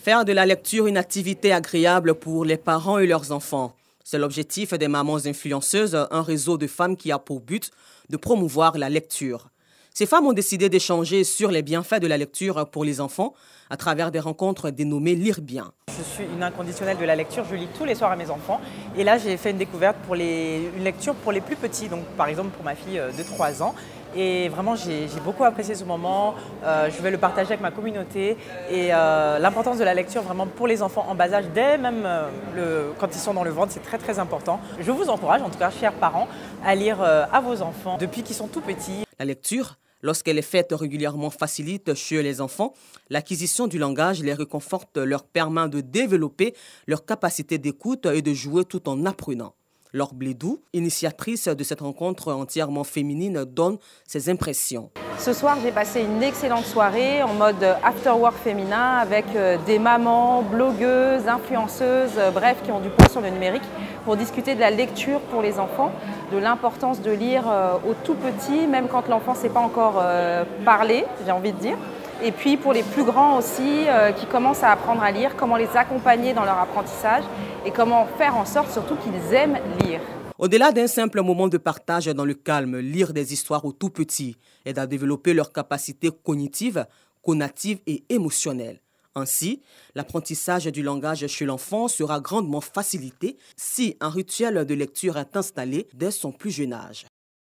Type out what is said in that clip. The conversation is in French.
Faire de la lecture une activité agréable pour les parents et leurs enfants. C'est l'objectif des Mamans Influenceuses, un réseau de femmes qui a pour but de promouvoir la lecture. Ces femmes ont décidé d'échanger sur les bienfaits de la lecture pour les enfants à travers des rencontres dénommées Lire bien. Je suis une inconditionnelle de la lecture, je lis tous les soirs à mes enfants. Et là, j'ai fait une découverte pour une lecture pour les plus petits, donc par exemple pour ma fille de 3 ans. Et vraiment, j'ai beaucoup apprécié ce moment. Je vais le partager avec ma communauté. Et l'importance de la lecture vraiment pour les enfants en bas âge, dès même quand ils sont dans le ventre, c'est très très important. Je vous encourage, en tout cas, chers parents, à lire à vos enfants depuis qu'ils sont tout petits. La lecture, lorsqu'elle est faite régulièrement, facilite chez les enfants l'acquisition du langage, les réconforte, leur permet de développer leur capacité d'écoute et de jouer tout en apprenant. Laure Blédou, initiatrice de cette rencontre entièrement féminine, donne ses impressions. Ce soir, j'ai passé une excellente soirée en mode after-work féminin avec des mamans, blogueuses, influenceuses, bref, qui ont du poids sur le numérique pour discuter de la lecture pour les enfants, de l'importance de lire aux tout petits, même quand l'enfant ne sait pas encore parler, j'ai envie de dire. Et puis pour les plus grands aussi, qui commencent à apprendre à lire, comment les accompagner dans leur apprentissage et comment faire en sorte surtout qu'ils aiment lire. Au-delà d'un simple moment de partage dans le calme, lire des histoires aux tout petits aide à développer leurs capacités cognitives, connatives et émotionnelles. Ainsi, l'apprentissage du langage chez l'enfant sera grandement facilité si un rituel de lecture est installé dès son plus jeune âge.